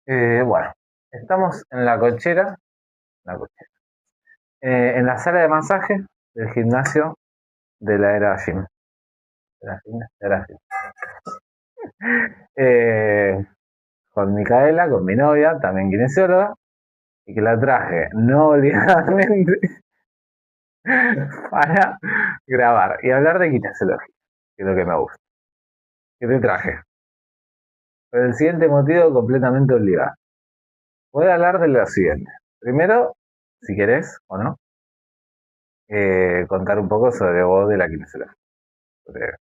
Bueno, estamos en la cochera, en la sala de masaje del gimnasio de la era gym. De la gym. Eh, con Micaela, con mi novia, también kinesióloga, y que la traje no obligadamente para grabar y hablar de kinesiología, que es lo que me gusta. ¿Qué te traje? Por el siguiente motivo completamente obligado. Voy a hablar de lo siguiente. Primero, si querés o no, contar un poco sobre vos de la kinesiología. Sobre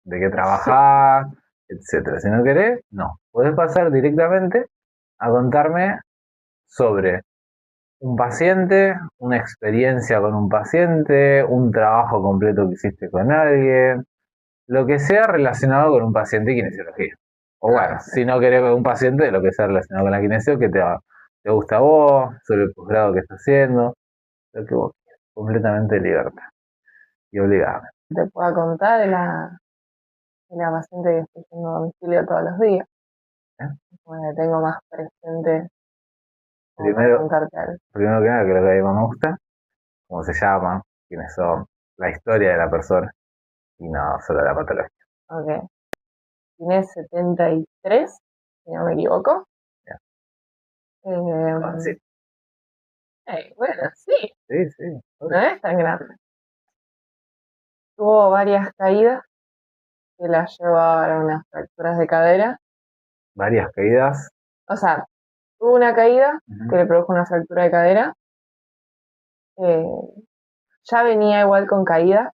de qué trabajás, etcétera. Si no querés, no. Podés pasar directamente a contarme sobre un paciente, una experiencia con un paciente, un trabajo completo que hiciste con alguien, lo que sea relacionado con un paciente y kinesiología. O bueno, si no querés con un paciente, lo que sea relacionado con la kinesio, que te gusta a vos, sobre el posgrado que estás haciendo, lo que vos quieras. Completamente libertad y obligada. Te puedo contar de la paciente que estoy yendo a domicilio todos los días. ¿Eh? Bueno, tengo más presente como para Primero, contarte algo. primero que nada, que lo que a mí más me gusta, cómo se llama, quiénes son, la historia de la persona y no solo la patología. Ok. Tiene 73, si no me equivoco. Ya. Eh, Sí, bueno, sí, sí, sí. no es tan grande. Tuvo varias caídas que la llevaron a unas fracturas de cadera. Varias caídas. O sea, tuvo una caída que Uh-huh. le produjo una fractura de cadera. Eh, ya venía igual con caída,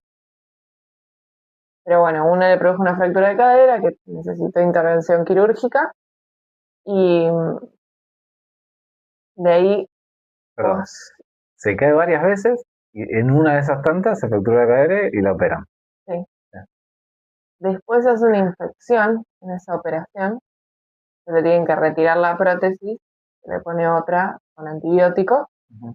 pero bueno, una le produjo una fractura de cadera que necesitó intervención quirúrgica y de ahí, Perdón. pues, Se cae varias veces y en una de esas tantas se fractura la cadera y la operan. sí. Ya. Después hace una infección en esa operación, se le tienen que retirar la prótesis, se le pone otra con antibiótico Uh-huh.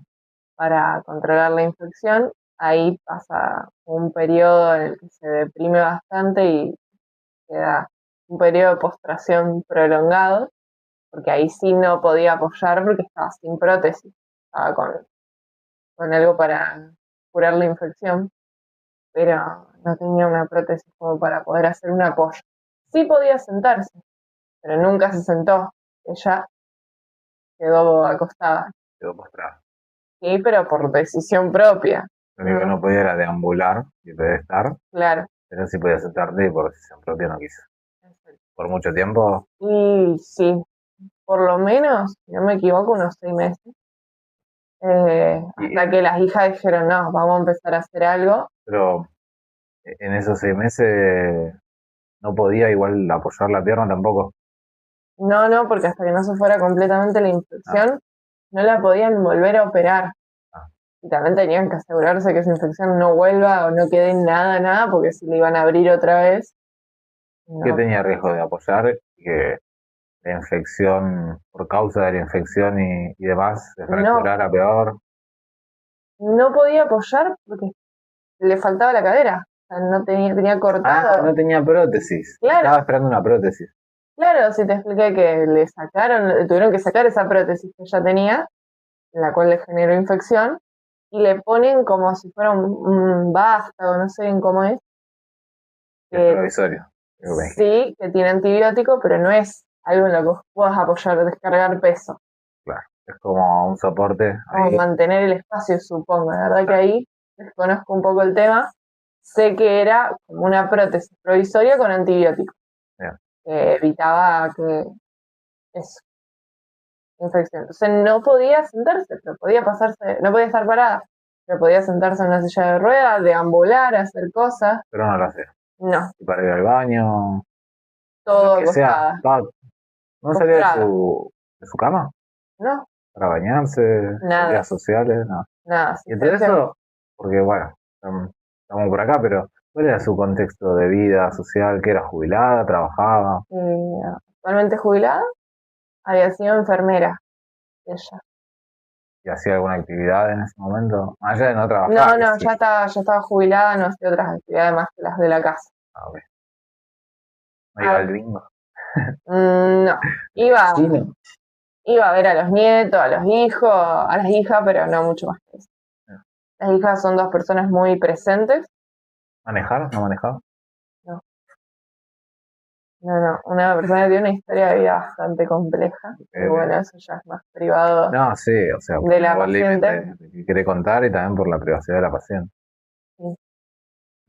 para controlar la infección. Ahí pasa un periodo en el que se deprime bastante y queda un periodo de postración prolongado, porque ahí sí no podía apoyar porque estaba sin prótesis, estaba con algo para curar la infección, pero no tenía una prótesis como para poder hacer un apoyo. Sí podía sentarse, pero nunca se sentó. Ella quedó acostada. Quedó postrado. Sí, pero por decisión propia. Lo único que no podía era deambular y pedestar, Claro. pero sí podía sentarte y por decisión propia no quiso. Por mucho tiempo, Y sí, por lo menos, si no me equivoco, unos 6 meses. y, Hasta que las hijas dijeron, no, vamos a empezar a hacer algo. pero en esos 6 meses no podía igual apoyar la pierna tampoco. No, no, porque hasta que no se fuera completamente la Ah, infección, no la podían volver a operar. ah. Y también tenían que asegurarse que esa infección no vuelva o no quede nada, nada, porque si le iban a abrir otra vez, Que no. tenía riesgo de apoyar y que la infección, por causa de la infección y demás, se No, fracturara peor. no podía apoyar porque le faltaba la cadera. O sea, no tenía Ah, no cortado. tenía prótesis. Estaba Claro, esperando una prótesis. claro, si te expliqué que le sacaron, le tuvieron que sacar esa prótesis que ella tenía, en la cual le generó infección, y le ponen como si fuera un vástago, no sé bien cómo es, Es que provisorio. sí, que tiene antibiótico, pero no es algo en lo que vos puedas apoyar, descargar peso, Claro. Es como un soporte como ahí. mantener el espacio, supongo. La verdad que Claro. ahí desconozco un poco el tema. Sé que era como una prótesis provisoria con antibiótico, Bien. que evitaba que eso, infección. Entonces no podía sentarse, pero podía pasarse, no podía estar parada, pero podía sentarse en una silla de ruedas, deambular, hacer cosas. Pero no lo hace. No, Y para ir al baño, lo todo que sea. acostada, No salía de postrada. su cama No, para bañarse, nada, salidas sociales, no. nada, Y todo asistencia. eso, porque bueno, estamos por acá, pero ¿cuál era su contexto de vida social? ¿Que era jubilada, trabajaba Actualmente jubilada, había sido enfermera ella. y hacía alguna actividad en ese momento? Más allá de no trabajar, No, qué no, sé yo. ya estaba jubilada, no hacía otras actividades más que las de la casa. Ah, ok. No iba Ah, al bingo. no, Iba, Sí, no. iba a ver a los nietos, a los hijos, a las hijas, pero no mucho más que eso. Las hijas son dos personas muy presentes. ¿Manejar? ¿No manejaba? No, no, una persona que tiene una historia de vida bastante compleja. Pero bueno, eso ya es más privado No, sí, o sea, de la por el límite paciente. de que quiere contar y también por la privacidad de la paciente. Sí,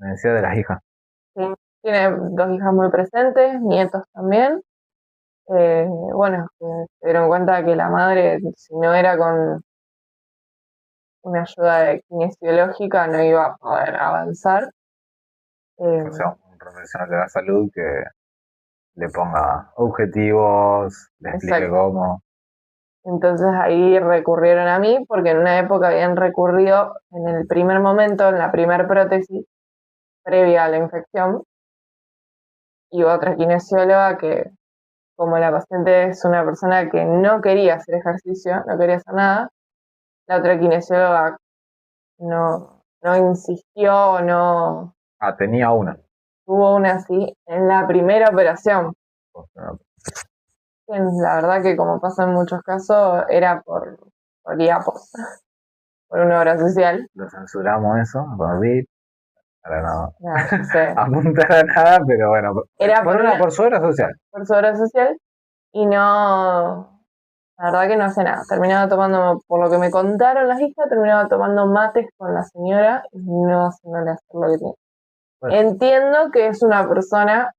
Me decía de las hijas. sí. Tiene dos hijas muy presentes, nietos también. Bueno, se dieron cuenta que la madre, si no era con una ayuda kinesiológica, no iba a poder avanzar. O sea, un profesional de la salud que le ponga objetivos, le explique Exacto. cómo. Entonces ahí recurrieron a mí porque en una época habían recurrido en el primer momento, en la primer prótesis previa a la infección, y otra kinesióloga que, como la paciente es una persona que no quería hacer ejercicio, no quería hacer nada, la otra kinesióloga no insistió, no Ah, tenía una. tuvo una así en la primera operación. O sea, La verdad que como pasa en muchos casos, era por IAPOS, por una obra social. lo censuramos eso, por bit, para no Nada, yo sé. apuntar a nada, pero bueno, Era por su obra social. por su obra social y no, la verdad que no hace nada. Terminaba tomando, por lo que me contaron las hijas, terminaba tomando mates con la señora y no haciéndole hacer lo que tiene. Bueno, Entiendo que es una persona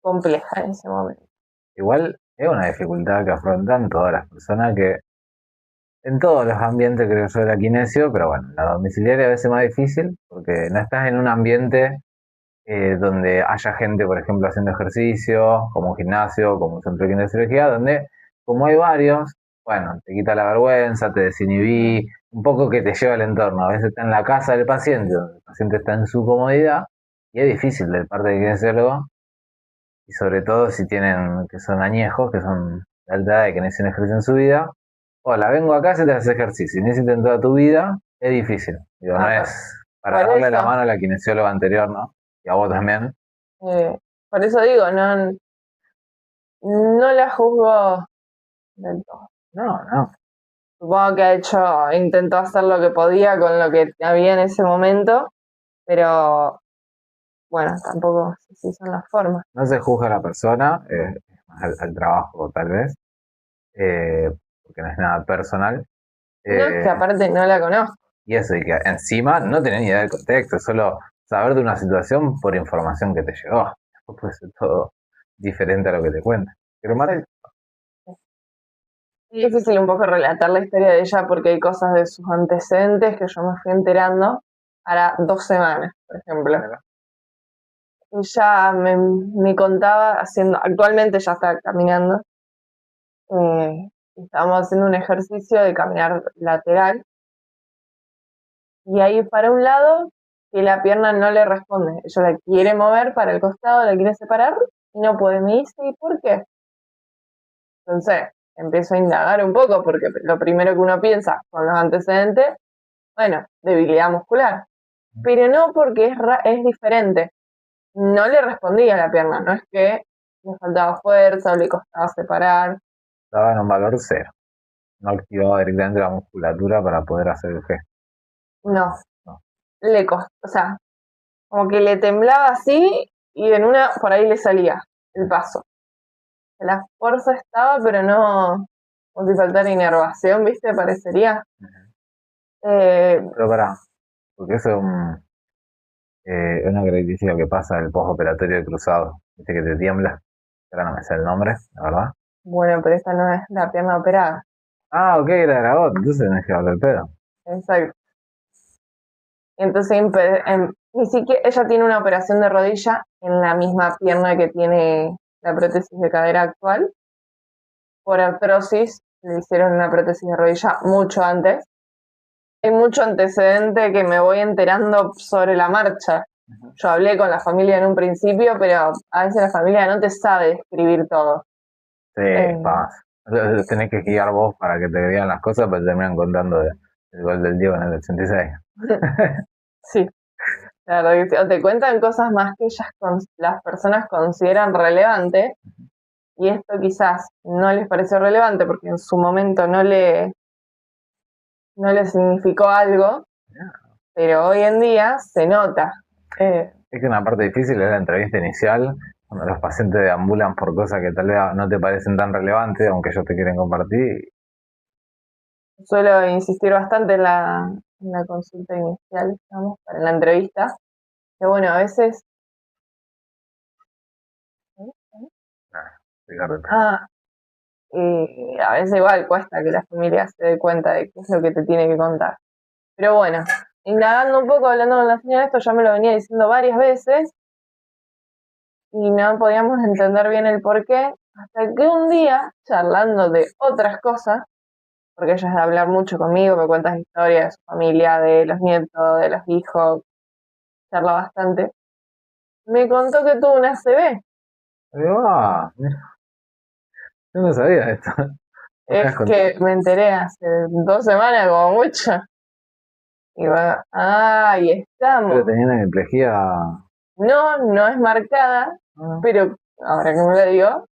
compleja en ese momento. igual es una dificultad que afrontan todas las personas que en todos los ambientes creo yo era kinesio, pero bueno, la domiciliaria a veces es más difícil porque no estás en un ambiente donde haya gente, por ejemplo, haciendo ejercicio, como un gimnasio, como un centro de kinesiología, donde como hay varios, bueno, te quita la vergüenza, te desinhibí, un poco que te lleva el entorno. A veces está en la casa del paciente, donde el paciente está en su comodidad, y es difícil del parte del kinesiólogo, y sobre todo si tienen, que son añejos, que son de alta edad y que necesitan ejercicio en su vida. Hola, vengo acá si te haces ejercicio, y necesitas en toda tu vida, es difícil. Digo, no Ah, es para por darle la eso, mano a la kinesióloga anterior, ¿no? Y a vos también. por eso digo, no la juzgo del todo. No, no. Supongo que intentó hacer lo que podía con lo que había en ese momento, pero bueno, tampoco sé si son las formas. No se juzga a la persona, al trabajo tal vez, porque no es nada personal. No es Eh, que aparte no la conozco. y eso, y que encima no tenés ni idea del contexto, solo saber de una situación por información que te llegó. Después puede ser todo diferente a lo que te cuentan. Pero Mara, Es difícil un poco relatar la historia de ella porque hay cosas de sus antecedentes que yo me fui enterando ahora 2 semanas, por ejemplo. Ella me contaba actualmente ya está caminando, estábamos haciendo un ejercicio de caminar lateral y ahí para un lado que la pierna no le responde. Ella la quiere mover para el costado, la quiere separar y no puede. Me dice, ¿y por qué? Entonces empiezo a indagar un poco porque lo primero que uno piensa con los antecedentes, bueno, debilidad muscular. Pero no porque es diferente. No le respondía a la pierna, no es que le faltaba fuerza o le costaba separar. estaba en un valor cero. No activaba directamente la musculatura para poder hacer el gesto. No, No. le costó, o sea, como que le temblaba así y en una por ahí le salía el paso. La fuerza estaba, pero no, como si faltara inervación, ¿viste? Parecería. Pero pará, porque eso es una característica que pasa en el postoperatorio de cruzado. Viste que te tiembla. Ahora no me sé el nombre, la verdad. Bueno, pero esta no es la pierna operada. Ah, ok, era Gragot, entonces tenés que hablar el pedo. Exacto. Entonces, ni siquiera ella tiene una operación de rodilla en la misma pierna que tiene la prótesis de cadera actual. Por artrosis le hicieron una prótesis de rodilla mucho antes. Hay mucho antecedente que me voy enterando sobre la marcha. Yo hablé con la familia en un principio, pero a veces la familia no te sabe describir todo. Sí, pasa. Tenés que guiar vos para que te digan las cosas, pero te terminan contando el gol del Diego en el 86. Sí, la verdad que sí. O te cuentan cosas más que las personas consideran relevantes y esto quizás no les pareció relevante porque en su momento no le significó algo, pero hoy en día se nota. Es que una parte difícil es la entrevista inicial, cuando los pacientes deambulan por cosas que tal vez no te parecen tan relevantes, aunque ellos te quieren compartir. Suelo insistir bastante en la consulta inicial, digamos, para la entrevista, que bueno, a veces... Ah, a veces igual cuesta que la familia se dé cuenta de qué es lo que te tiene que contar. Pero bueno, indagando un poco, hablando con la señora, esto ya me lo venía diciendo varias veces y no podíamos entender bien el porqué, hasta que un día, charlando de otras cosas, porque ella es de hablar mucho conmigo, me cuentas historias de su familia, de los nietos, de los hijos, charla bastante, me contó que tuvo una ACV. Digo, mira, yo no sabía esto. ¿Me Es has contado? que me enteré hace 2 semanas como mucho. Y va, ahí Pero estamos. tenía una hemiplegia. No, no es marcada, pero ahora que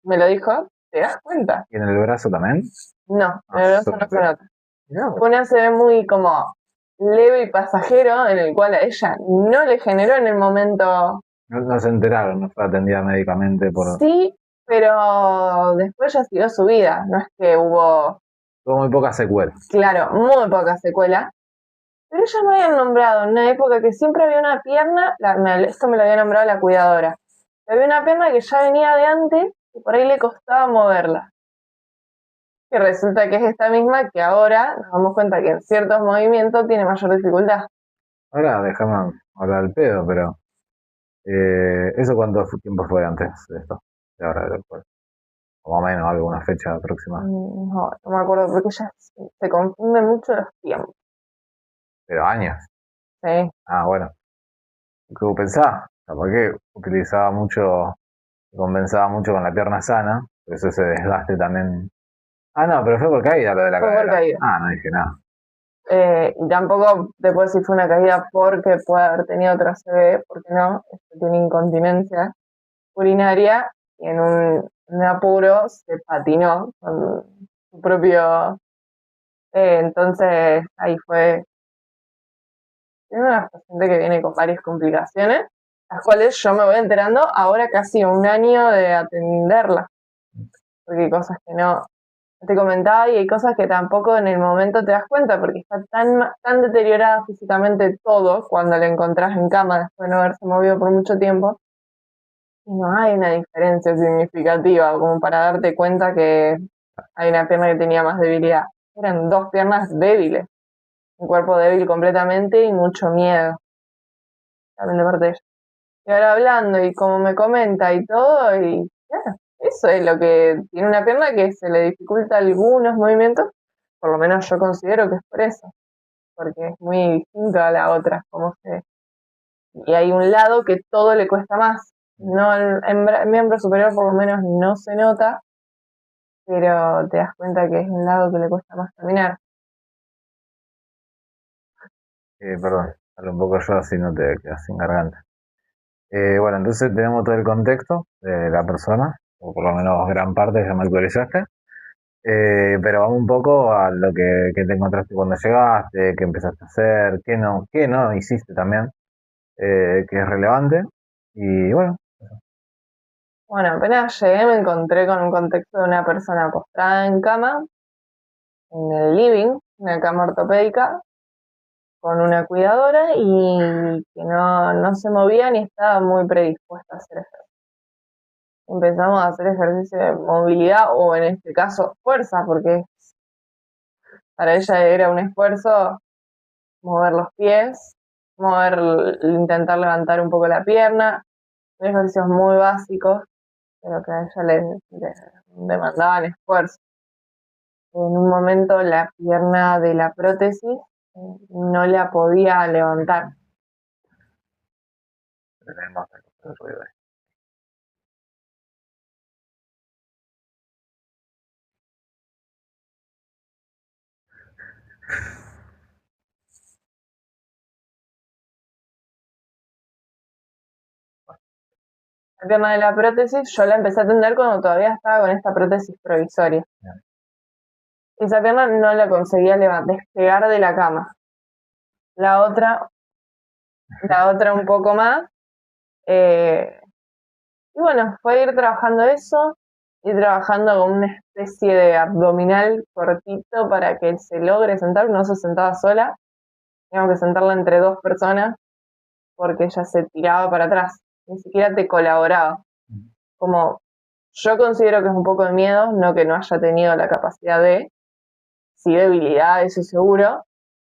me lo dijo, ¿te das cuenta? ¿Y en el brazo también? No, en Ah, el brazo solo no se que. nota. Mirá vos. Una se ve muy como leve y pasajero, en el cual a ella no le generó en el momento. No se enteraron, no fue atendida médicamente por. Sí, pero después ya siguió su vida. No es que hubo, Tuvo muy pocas secuelas. claro, muy poca secuela. Pero ellos me habían nombrado en una época que siempre había una pierna, esto me lo había nombrado la cuidadora. Había una pierna que ya venía de antes y por ahí le costaba moverla. Que resulta que es esta misma que ahora nos damos cuenta que en ciertos movimientos tiene mayor dificultad. Ahora déjame hablar al pedo, pero. ¿Eso cuánto tiempo fue antes de esto? De ahora, después. O más o menos, alguna fecha próxima. No me acuerdo porque ya se confunden mucho los tiempos. Pero años. ¿Sí? Ah, bueno. ¿Qué pensaba? Capaz que utilizaba mucho, compensaba mucho con la pierna sana, por eso ese desgaste también. Ah, no, pero fue por caída lo de la Fue por cadera. caída. Ah, no dije nada. Y tampoco te puedo decir fue una caída porque puede haber tenido otra CB, porque no, tiene incontinencia urinaria y en un apuro se patinó con su propio... entonces ahí fue... Tiene una paciente que viene con varias complicaciones, las cuales yo me voy enterando ahora casi un año de atenderla, porque hay cosas que no te comentaba y hay cosas que tampoco en el momento te das cuenta, porque está tan deteriorada físicamente todo cuando la encontrás en cama después de no haberse movido por mucho tiempo, y no hay una diferencia significativa como para darte cuenta que hay una pierna que tenía más debilidad. Eran dos piernas débiles, un cuerpo débil completamente y mucho miedo, también de parte de ella. Y ahora hablando y como me comenta y todo, y claro, eso es lo que tiene una pierna que se le dificulta algunos movimientos, por lo menos yo considero que es por eso, porque es muy distinto a la otra, y hay un lado que todo le cuesta más. No, el miembro superior por lo menos no se nota, pero te das cuenta que es un lado que le cuesta más caminar. Perdón, hablo un poco yo así no te quedas sin garganta. Bueno, entonces tenemos todo el contexto de la persona, o por lo menos gran parte ya me actualizaste. Pero vamos un poco a lo que te encontraste cuando llegaste, qué empezaste a hacer, qué no hiciste también, que es relevante. Y bueno, Bueno, apenas llegué me encontré con un contexto de una persona postrada en cama, en el living, una cama ortopédica, con una cuidadora y que no se movía ni estaba muy predispuesta a hacer ejercicio. Empezamos a hacer ejercicio de movilidad o en este caso fuerza, porque para ella era un esfuerzo mover los pies, intentar levantar un poco la pierna, ejercicios muy básicos, pero que a ella le demandaban esfuerzo. En un momento la pierna de la prótesis no la podía levantar. tenemos el ruido ahí. la pierna de la prótesis, yo la empecé a tender cuando todavía estaba con esta prótesis provisoria. Bien. Esa pierna no la conseguía despegar de la cama. La otra un poco más. Y bueno, fue ir trabajando eso, ir trabajando con una especie de abdominal cortito para que él se logre sentar, no se sentaba sola, teníamos que sentarla entre dos personas porque ella se tiraba para atrás, ni siquiera te colaboraba. Como yo considero que es un poco de miedo, no que no haya tenido la capacidad de, sí debilidad, eso seguro,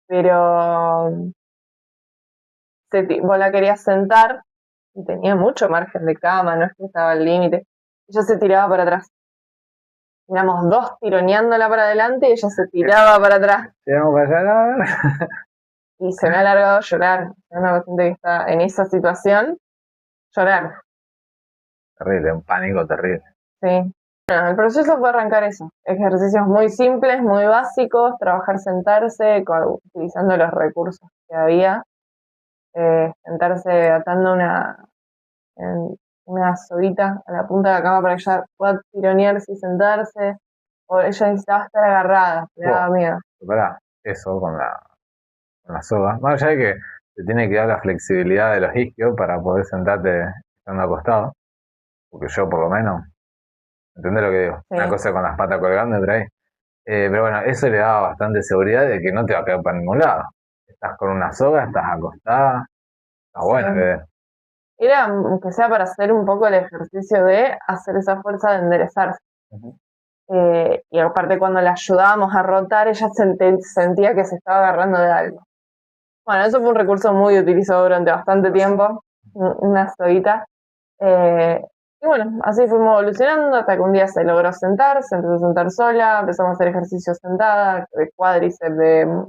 pero vos la querías sentar y tenía mucho margen de cama, no es que estaba al límite. Ella se tiraba para atrás. Éramos dos tironeándola para adelante y ella se tiraba para atrás. Llegamos para allá. Y se me ha alargado a llorar. Es una paciente que está en esa situación, llorar. Terrible, un pánico terrible. Sí. Bueno, el proceso fue arrancar eso. Ejercicios muy simples, muy básicos, trabajar sentarse, utilizando los recursos que había. Sentarse atando una soguita a la punta de la cama para que ella pueda tironearse y sentarse. O ella necesitaba estar agarrada, le daba miedo. Pará, eso con la soga. Más allá de que te tiene que dar la flexibilidad de los isquios para poder sentarte estando acostado. Porque yo, por lo menos, ¿entendés lo que digo? Sí. Una cosa con las patas colgando y otra ahí. Pero bueno, eso le daba bastante seguridad de que no te va a quedar para ningún lado. Estás con una soga, estás acostada. Está bueno, Sí. Era, aunque sea para hacer un poco el ejercicio de hacer esa fuerza de enderezarse. Y aparte cuando la ayudábamos a rotar, ella sentía que se estaba agarrando de algo. Bueno, eso fue un recurso muy utilizado durante bastante tiempo, una soguita. Y bueno, así fuimos evolucionando hasta que un día se logró sentar, se empezó a sentar sola, empezamos a hacer ejercicios sentada, de cuádriceps, de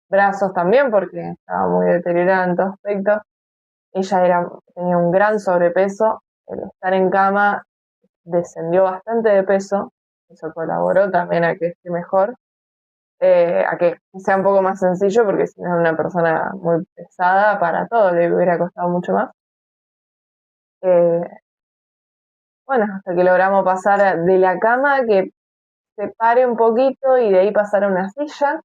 brazos también, porque estaba muy deteriorada en todo aspecto. Ella tenía un gran sobrepeso, el estar en cama descendió bastante de peso, eso colaboró también a que esté mejor, a que sea un poco más sencillo, porque si no es una persona muy pesada, para todo le hubiera costado mucho más. Bueno, hasta que logramos pasar de la cama, que se pare un poquito y de ahí pasar a una silla.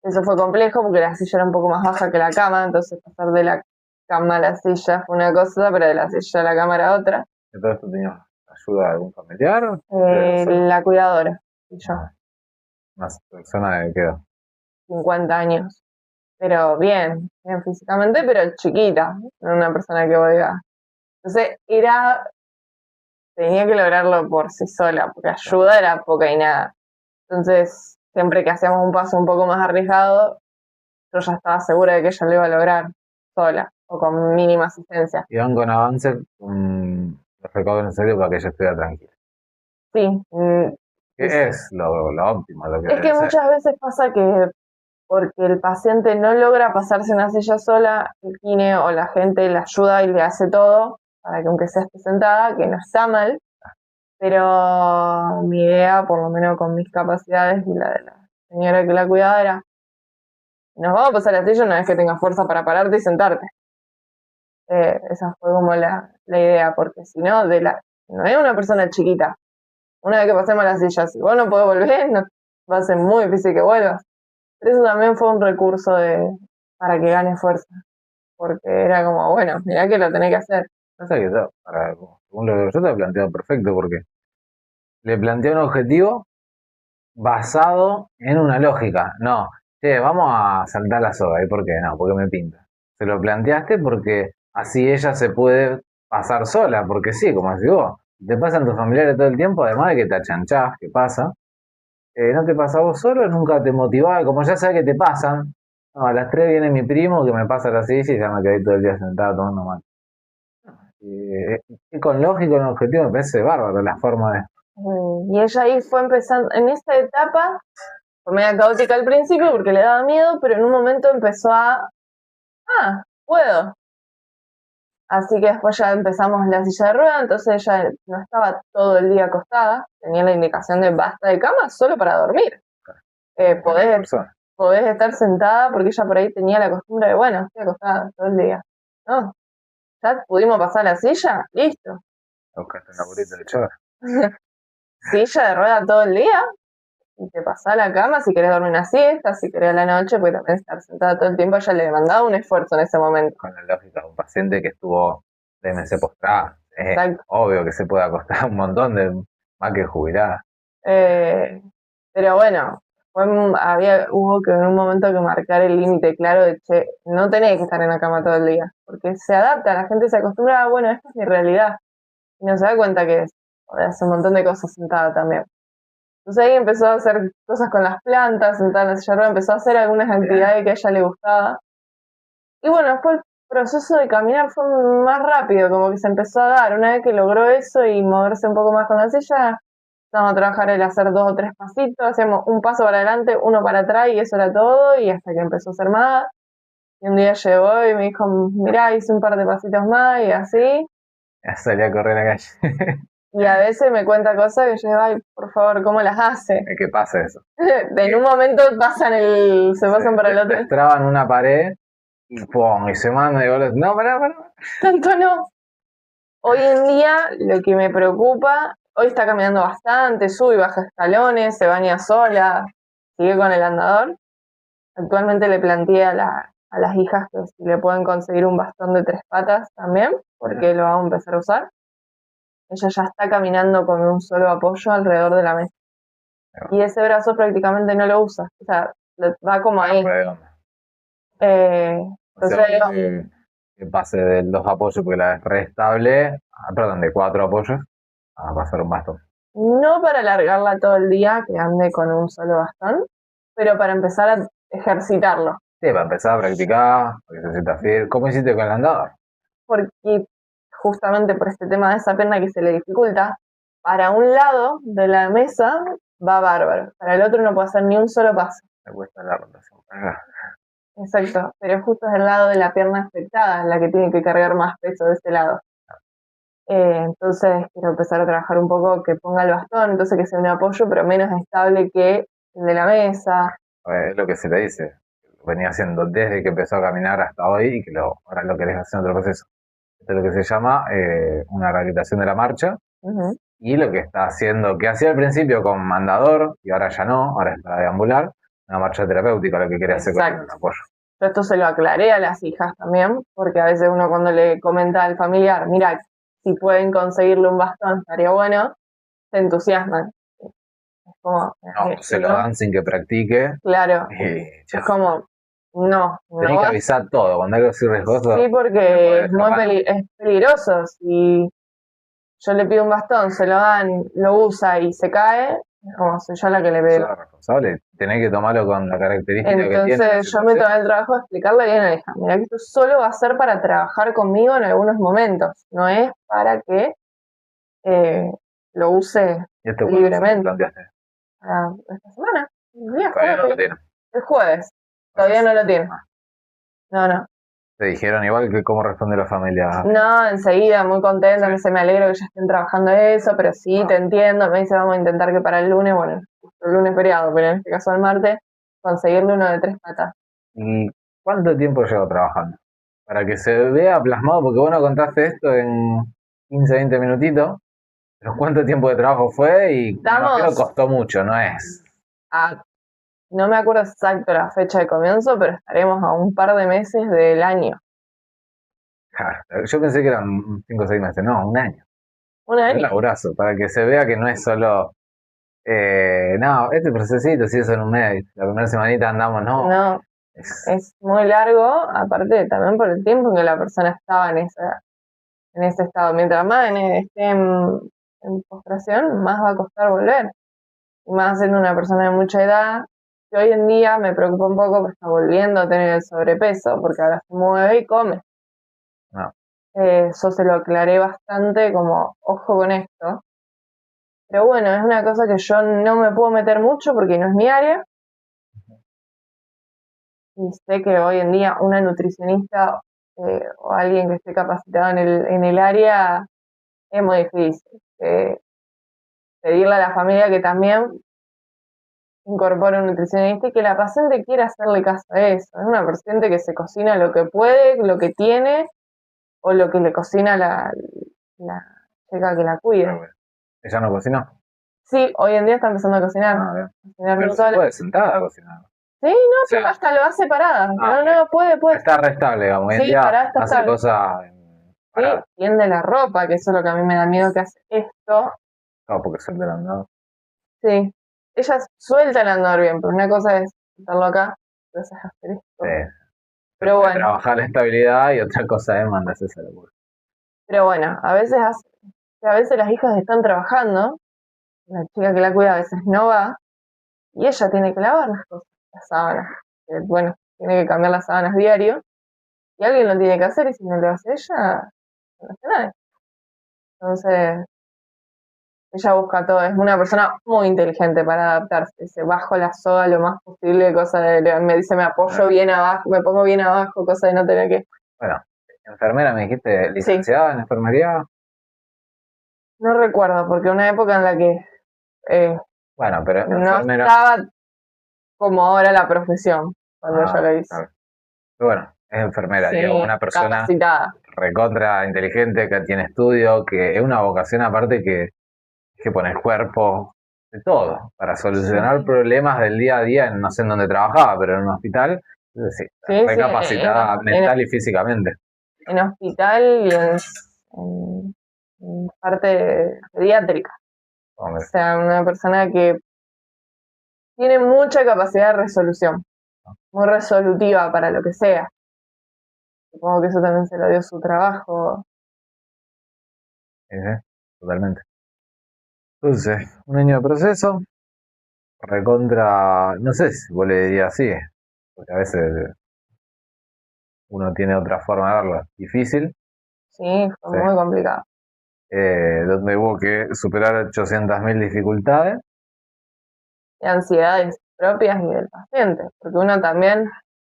Eso fue complejo porque la silla era un poco más baja que la cama, entonces pasar de la cama a la silla fue una cosa, pero de la silla a la cama era otra. ¿Entonces tú tenías ayuda de algún familiar? La cuidadora y yo. Una persona de qué edad? 50 años. Pero bien físicamente, pero chiquita, no una persona que oiga. Entonces tenía que lograrlo por sí sola, porque ayuda era poca y nada. Entonces, siempre que hacíamos un paso un poco más arriesgado, yo ya estaba segura de que ella lo iba a lograr sola o con mínima asistencia. Y van con avances, los recaudos necesarios para que ella estuviera tranquila. Sí. Que es lo óptimo. Lo que es que muchas veces pasa que porque el paciente no logra pasarse una silla sola, el kine o la gente le ayuda y le hace todo para que aunque sea esté sentada, que no está mal, pero mi idea, por lo menos con mis capacidades y la de la señora que la cuidaba, era: nos vamos a pasar la silla una vez que tengas fuerza para pararte y sentarte. Esa fue como la idea, porque si no, no es una persona chiquita. Una vez que pasemos la silla, si vos no podés volver, va a ser muy difícil que vuelvas. Pero eso también fue un recurso para que gane fuerza, porque era como, bueno, mirá que lo tenés que hacer. Pasa que según lo que yo te he planteado perfecto, porque le planteé un objetivo basado en una lógica. No, vamos a saltar la soga. ¿Y por qué? No, porque me pinta. Se lo planteaste porque así ella se puede pasar sola, porque sí, como decís vos, te pasan tus familiares todo el tiempo, además de que te achanchás, que pasa. No te pasa vos solo, nunca te motivaba, como ya sabes que te pasan. No, a las 3 viene mi primo que me pasa la silla y ya me quedé todo el día sentado tomando mate. Y con lógico, con objetivo, me parece bárbaro la forma de. Y ella ahí fue empezando, en esta etapa, fue media caótica al principio porque le daba miedo, pero en un momento empezó puedo. Así que después ya empezamos la silla de rueda, entonces ella no estaba todo el día acostada, tenía la indicación de basta de cama solo para dormir. Podés estar sentada, porque ella por ahí tenía la costumbre de, bueno, estoy acostada todo el día. No, ya pudimos pasar la silla, listo. Buscaste un laburito de chorro. Silla de rueda todo el día y te pasás a la cama si querés dormir una siesta, si querés a la noche, porque también estar sentada todo el tiempo ya le demandaba un esfuerzo en ese momento. Con la lógica de un paciente que estuvo DMC postrada. Es Exacto. obvio que se puede acostar un montón de más que jubilada. Pero bueno, hubo que en un momento que marcar el límite claro de che, no tenés que estar en la cama todo el día, porque se adapta, la gente se acostumbra a, bueno, esta es mi realidad, y no se da cuenta que hace un montón de cosas sentada también. Entonces ahí empezó a hacer cosas con las plantas, sentada en la silla de ruedas, empezó a hacer algunas actividades que a ella le gustaba. Y bueno, después el proceso de caminar fue más rápido, como que se empezó a dar. Una vez que logró eso y moverse un poco más con la silla, empezamos a trabajar el hacer 2 o 3 pasitos, hacíamos un paso para adelante, uno para atrás y eso era todo, y hasta que empezó a hacer más. Y un día llegó y me dijo, mirá, hice un par de pasitos más y así. Ya salí a correr a la calle. Y a veces me cuenta cosas que yo digo, ay, por favor, ¿cómo las hace? ¿Qué pasa eso? En un momento se pasan para el otro. Destraban una pared y ¡pum! Y se manda y vos no, pará. Tanto no. Hoy en día lo que me preocupa, hoy está caminando bastante, sube y baja escalones, se baña sola, sigue con el andador. Actualmente le planteé a las hijas que si le pueden conseguir un bastón de 3 patas también, porque lo vamos a empezar a usar. Ella ya está caminando con un solo apoyo alrededor de la mesa. Y ese brazo prácticamente no lo usa, o sea, va como ahí. Entonces que pase de 2 apoyos porque la es re estable, perdón, de 4 apoyos a pasar un bastón. No para alargarla todo el día, que ande con un solo bastón, pero para empezar a ejercitarlo. Sí, para empezar a practicar, porque se sienta firme. ¿Cómo hiciste con el andador? Porque justamente por este tema de esa pierna que se le dificulta, para un lado de la mesa va bárbaro, para el otro no puede hacer ni un solo paso. Me cuesta la rotación. Exacto, pero justo es el lado de la pierna afectada la que tiene que cargar más peso de ese lado. Entonces quiero empezar a trabajar un poco que ponga el bastón, entonces que sea un apoyo, pero menos estable que el de la mesa. Es lo que se le dice. Lo venía haciendo desde que empezó a caminar hasta hoy y que ahora lo querés hacer en otro proceso. Esto es lo que se llama una rehabilitación de la marcha. Y lo que está haciendo, que hacía al principio con mandador y ahora ya no, ahora es para deambular, una marcha terapéutica, lo que quiere hacer con el apoyo. Yo esto se lo aclaré a las hijas también, porque a veces uno cuando le comenta al familiar, mira, si pueden conseguirle un bastón estaría bueno, se entusiasman. Es como, no, se lo dan sin que practique. Claro, es como, no. Tenés que avisar todo, cuando algo así riesgoso. Sí, porque es peligroso. Si yo le pido un bastón, se lo dan, lo usa y se cae, como soy yo la que le pido. Sos responsable, tenés que tomarlo con la característica que tiene. Entonces yo me tomé el trabajo de explicarle bien a la hija, mira que esto solo va a ser para trabajar conmigo en algunos momentos, no es para que lo use libremente. Esta semana, el jueves, todavía no lo tiene. No. ¿Te dijeron igual que cómo responde la familia? No, enseguida, muy contenta, me dice, me alegro que ya estén trabajando eso, pero sí, te entiendo, me dice, vamos a intentar que para el lunes, bueno, el lunes feriado, pero en este caso el martes, conseguirle uno de 3 patas. ¿Y cuánto tiempo llevo trabajando? Para que se vea plasmado, porque vos no contaste esto en 15, 20 minutitos, pero ¿cuánto tiempo de trabajo fue? Y no costó mucho, ¿no es? No me acuerdo exacto la fecha de comienzo, pero estaremos a un par de meses del año. Yo pensé que eran 5 o 6 meses, no, un año. Un año. Un laburazo, para que se vea que no es solo, no, este procesito sí es en un mes, la primera semanita andamos, no. No, es muy largo, aparte también por el tiempo en que la persona estaba en ese estado. Mientras más esté en postración, más va a costar volver. Y más siendo una persona de mucha edad, que hoy en día me preocupa un poco porque está volviendo a tener el sobrepeso, porque ahora se mueve y come. No. Eso se lo aclaré bastante, como, ojo con esto. Pero bueno, es una cosa que yo no me puedo meter mucho porque no es mi área. Y sé que hoy en día una nutricionista o alguien que esté capacitado en el área es muy difícil. Pedirle a la familia que también incorpore un nutricionista y que la paciente quiera hacerle caso a eso. Es una paciente que se cocina lo que puede, lo que tiene, o lo que le cocina la chica que la cuida. ¿Ella no cocinó? Sí, hoy en día está empezando a cocinar. Ah, bien. Cocinar Pero se sola. puede sentar a cocinar. Sí, no, O pero sea, hasta lo hace parada. ah, No, puede. está restable, digamos. Hoy en Sí, día parada está hace estable. cosas Sí, paradas. tiende la ropa, que eso es lo que a mí me da miedo que hace esto. No, porque suelta el andado. Sí, ella suelta el andar bien, pero una cosa es estarlo acá, otra cosa es hacer esto. Pero Puede bueno, trabajar la estabilidad y otra cosa es mandarse esa locura. a veces las hijas están trabajando, la chica que la cuida a veces no va, y ella tiene que lavar las cosas, las sábanas. Bueno, tiene que cambiar las sábanas diario, y alguien lo tiene que hacer, y si no lo hace ella, no hace nada. Entonces, ella busca todo, es una persona muy inteligente para adaptarse. Dice, bajo la soga lo más posible, me dice, me apoyo bien abajo, me pongo bien abajo, cosa de no tener que... Bueno, enfermera me dijiste, licenciada en enfermería. No recuerdo, porque una época en la que Bueno, pero no enfermera. estaba como ahora la profesión, cuando yo lo hice. Claro. Pero bueno, es enfermera, Sí, digamos, una persona capacitada. recontra inteligente que tiene estudio, que es una vocación aparte que pone el cuerpo de todo para solucionar problemas del día a día, no sé en dónde trabajaba, pero en un hospital, sí, recapacitada mental y físicamente. En hospital y en parte pediátrica. Hombre. O sea, una persona que tiene mucha capacidad de resolución, muy resolutiva para lo que sea. Supongo que eso también se lo dio su trabajo. Sí, totalmente. Entonces, un año de proceso, recontra, no sé si vos le dirías así, porque a veces uno tiene otra forma de verlo, difícil. Sí, fue muy complicado. Donde hubo que superar 800.000 dificultades. Y ansiedades propias y del paciente, porque uno también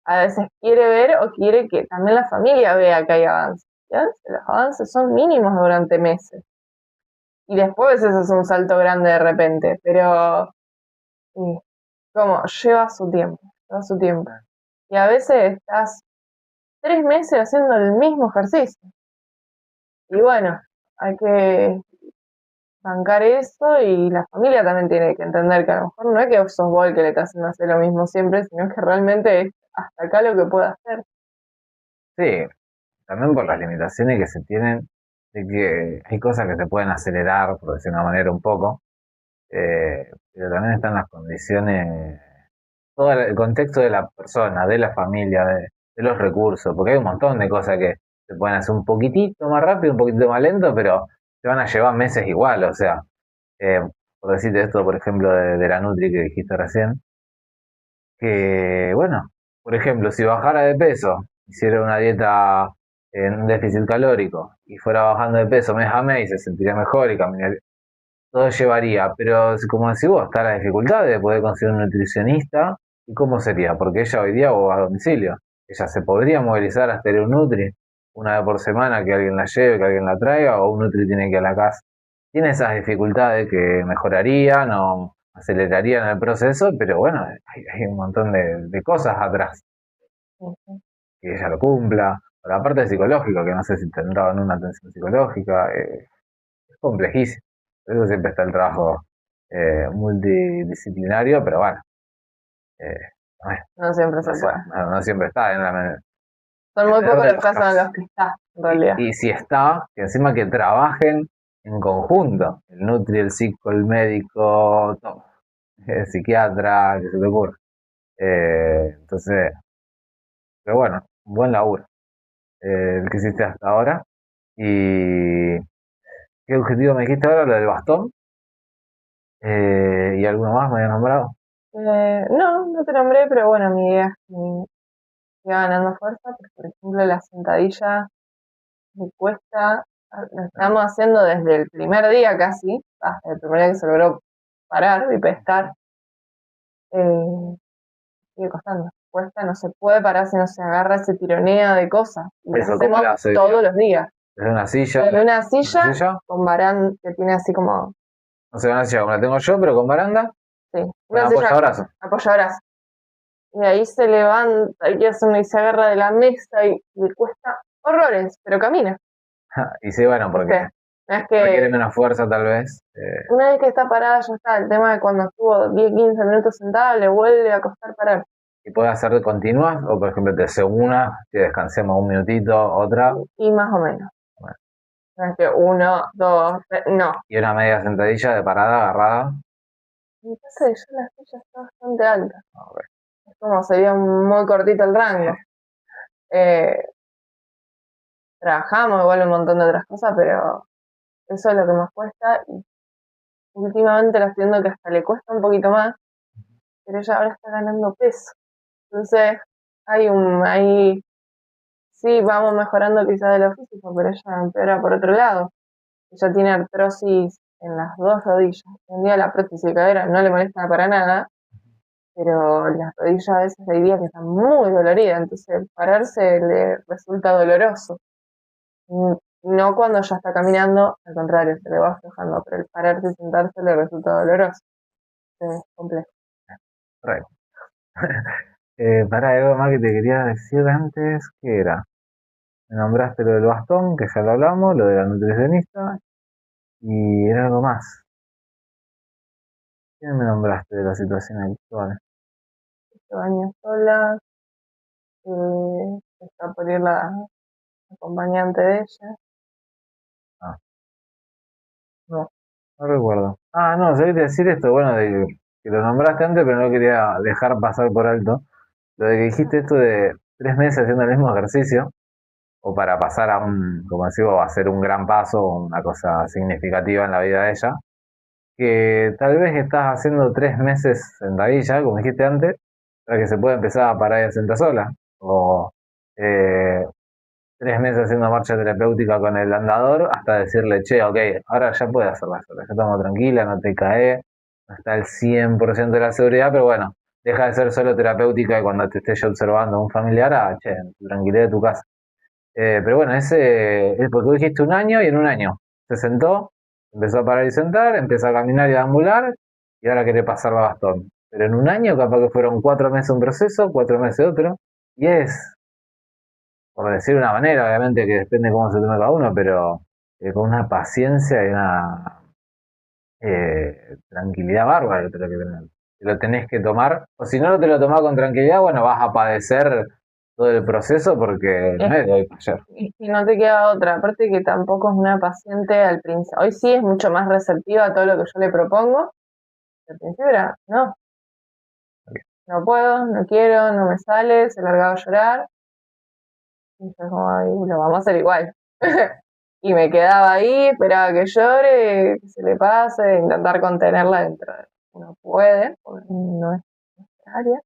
a veces quiere ver o quiere que también la familia vea que hay avances. Los avances son mínimos durante meses. Y después eso es un salto grande de repente, pero como lleva su tiempo. Y a veces estás 3 meses haciendo el mismo ejercicio. Y bueno, hay que bancar eso y la familia también tiene que entender que a lo mejor no es que sos vos el que le estás haciendo hacer lo mismo siempre, sino que realmente es hasta acá lo que puede hacer. Sí, también por las limitaciones que se tienen, de que hay cosas que se pueden acelerar, por decir de una manera un poco, pero también están las condiciones, todo el contexto de la persona, de la familia, de los recursos, porque hay un montón de cosas que se pueden hacer un poquitito más rápido, un poquitito más lento, pero te van a llevar meses igual, o sea, eh, por decirte esto, por ejemplo, de la Nutri que dijiste recién, que, bueno, por ejemplo, si bajara de peso, hiciera una dieta en un déficit calórico y fuera bajando de peso mes a mes y se sentiría mejor y caminaría, todo llevaría, pero como decís vos, está la dificultad de poder conseguir un nutricionista. ¿Y cómo sería? Porque ella hoy día va a domicilio. Ella se podría movilizar hasta ir a un Nutri una vez por semana, que alguien la lleve, que alguien la traiga, o un Nutri tiene que ir a la casa. Tiene esas dificultades que mejorarían o acelerarían el proceso, pero bueno, hay un montón de cosas atrás. Que ella lo cumpla. Por la parte psicológica, que no sé si tendrán una atención psicológica, es complejísimo. Por eso siempre está el trabajo multidisciplinario, pero bueno, No siempre se puede. no siempre está en la. Son muy pocos los casos en los que está, en realidad. Y si está, que encima que trabajen en conjunto, el nutri, el psico, el médico, todo, el psiquiatra, que se te ocurra. Entonces, pero bueno, un buen laburo el que hiciste hasta ahora. ¿Y qué objetivo me dijiste ahora? Lo del bastón. ¿Y alguno más me había nombrado? No te nombré, pero bueno, mi idea es que siga ganando fuerza, porque por ejemplo la sentadilla me cuesta, lo estamos haciendo desde el primer día casi, hasta el primer día que se logró parar y pescar, sigue costando, cuesta, no se puede parar si no se agarra ese tironeo de cosas, y lo hacemos todos los días. Desde una silla. Desde una silla con baranda que tiene así como... No sé, una silla como la tengo yo, pero con baranda. Sí, con apoyabrazo. Apoyabrazo. Y ahí se levanta y se agarra de la mesa y le cuesta horrores, pero camina. Y sí, bueno, porque No es requiere que menos fuerza tal vez. una vez que está parada ya está. El tema de cuando estuvo 10, 15 minutos sentada le vuelve a costar parar. ¿Y puede hacer de continuas? O por ejemplo, te hace una, que descansemos un minutito, otra, Y más o menos. bueno, No es que uno, dos, no. y una media sentadilla de parada agarrada. Mi casa de yo la silla está bastante alta. Ok. Es como sería muy cortito el rango. Eh, Trabajamos igual un montón de otras cosas, pero eso es lo que más cuesta. Y últimamente la estoy viendo que hasta le cuesta un poquito más, pero ella ahora está ganando peso. Entonces, ahí sí vamos mejorando quizás de lo físico, pero ella empeora por otro lado. Ella tiene artrosis en las dos rodillas. Hoy en día la prótesis de cadera no le molesta para nada, pero las rodillas a veces hay días que están muy doloridas, entonces pararse le resulta doloroso. No cuando ya está caminando, al contrario, se le va aflojando, pero el pararse y sentarse le resulta doloroso. Es complejo. Correcto. Para algo más que te quería decir antes, ¿qué era? Me nombraste lo del bastón, que ya lo hablamos, lo de la nutricionista, y era algo más. ¿Qué me nombraste de la situación actual? Se baña sola, está por ir la acompañante de ella. Ah, no, no recuerdo. Ah, no, sabés decir esto, bueno, que lo nombraste antes, pero no quería dejar pasar por alto. Lo de que dijiste esto de 3 meses haciendo el mismo ejercicio, o para pasar a un, como decimos, a hacer un gran paso, una cosa significativa en la vida de ella, que tal vez estás haciendo 3 meses sentadilla, como dijiste antes, para que se pueda empezar a parar y a sentar sola. O eh, 3 meses haciendo marcha terapéutica con el andador hasta decirle, che, ok, ahora ya puedes hacerla sola, ya estamos tranquila, no te caes, no está al 100% de la seguridad, pero bueno, deja de ser solo terapéutica y cuando te esté yo observando a un familiar, che, en tu tranquilidad de tu casa. Pero bueno, ese es porque tú dijiste un año y en un año se sentó, empezó a parar y sentar, empezó a caminar y a ambular y ahora quiere pasar la bastón. Pero en un año capaz que fueron 4 meses un proceso, 4 meses otro, y es, por decir una manera, obviamente que depende de cómo se tome cada uno, pero con una paciencia y una tranquilidad bárbara que te lo que tener. Te lo tenés que tomar, o si no te lo tomás con tranquilidad, bueno, vas a padecer todo el proceso porque no es de hoy para ayer. Es que no te queda otra, aparte que tampoco es una paciente al principio. Hoy sí es mucho más receptiva a todo lo que yo le propongo. Al principio era, no, no puedo, no quiero, no me sale, se largaba a llorar. Y yo como, "Ay, lo vamos a hacer igual". Y me quedaba ahí, esperaba que llore, que se le pase, intentar contenerla dentro de lo que uno puede, porque no es necesaria.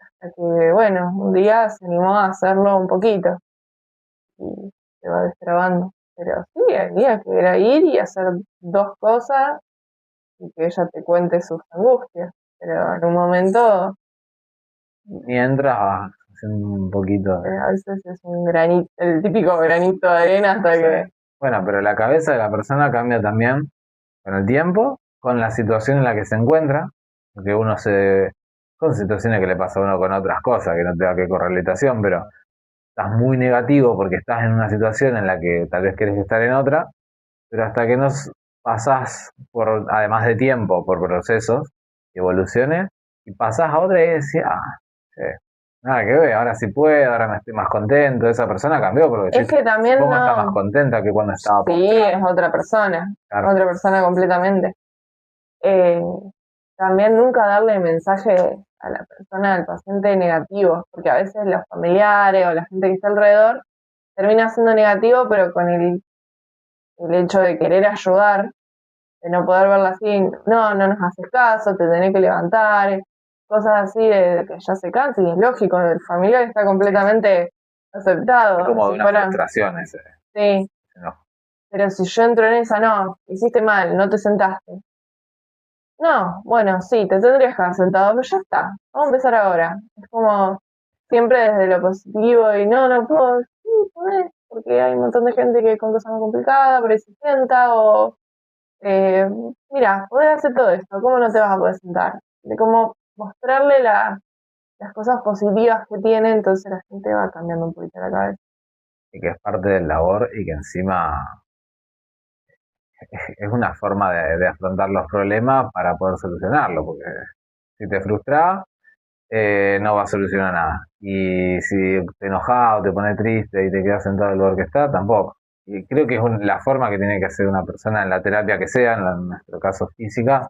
Hasta que, bueno, un día se animó a hacerlo un poquito y se va destrabando. Pero sí, hay días que era ir y hacer dos cosas y que ella te cuente sus angustias. Pero en un momento, Mientras vas haciendo un poquito de... a veces es un granito, el típico granito de arena hasta Sí. que... Bueno, pero la cabeza de la persona cambia también con el tiempo, con la situación en la que se encuentra, porque uno se... Son situaciones que le pasa a uno con otras cosas, que no te da que correlación, pero estás muy negativo porque estás en una situación en la que tal vez querés estar en otra, pero hasta que no pasás por, además de tiempo, por procesos, evoluciones, y pasás a otra y decís, sí, nada que ver, ahora sí puedo, ahora me estoy más contento, esa persona cambió, porque Es que también supongo está más no... contenta que cuando estaba Sí, postrada. es Claro. otra persona completamente. Eh, También nunca darle mensaje a la persona, al paciente negativo, porque a veces los familiares o la gente que está alrededor termina siendo negativo, pero con el hecho de querer ayudar, de no poder verla así, no, no nos haces caso, te tenés que levantar, cosas así de que ya se cansa, y es lógico, el familiar está completamente aceptado. Es como de Si una fuera, frustración sí, ese enojo. pero si yo entro en esa, no, hiciste mal, no te sentaste. No, bueno, sí, te tendrías que haber sentado, pero ya está, vamos a empezar ahora. Es como siempre desde lo positivo y no, no puedo, sí, podés, porque hay un montón de gente que con cosas más complicadas, por ahí se sienta, o eh, mira, podés hacer todo esto, ¿cómo no te vas a poder sentar? De cómo mostrarle las cosas positivas que tiene, entonces la gente va cambiando un poquito la cabeza. Y que es parte del labor y que encima es una forma de afrontar los problemas para poder solucionarlos, porque si te frustras, no va a solucionar nada. Y si te enojas o te pones triste y te quedas sentado en el lugar que está, tampoco. Y creo que es la forma que tiene que hacer una persona en la terapia que sea, en nuestro caso física,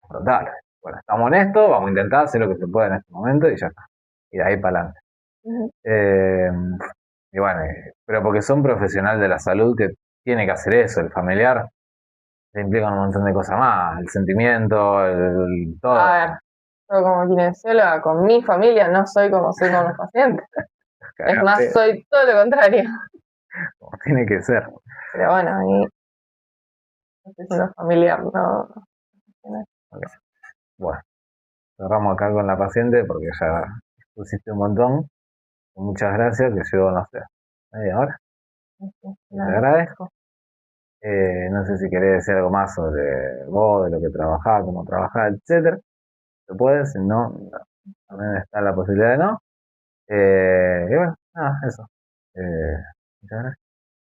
afrontar. Bueno, estamos honestos, vamos a intentar hacer lo que se pueda en este momento y ya está. Y de ahí para adelante. Ujú. Eh, y bueno, pero porque son profesional de la salud que tiene que hacer eso, el familiar te implica un montón de cosas más, el sentimiento, todo. A ver, yo como kinesióloga con mi familia no soy como soy con los pacientes. Es más, Cagate, soy todo lo contrario. como tiene que ser. Pero bueno, ahí estoy siendo familiar, no. Ok. Bueno, cerramos acá con la paciente porque ya pusiste un montón. Muchas gracias, que llevo, no sé, media hora. Te Nada. agradezco. No sé si querés decir algo más sobre vos, de lo que trabajás, cómo trabajás, etcétera. Se puede, si no, también está la posibilidad de no. Y bueno, nada, eso. Eh, muchas gracias.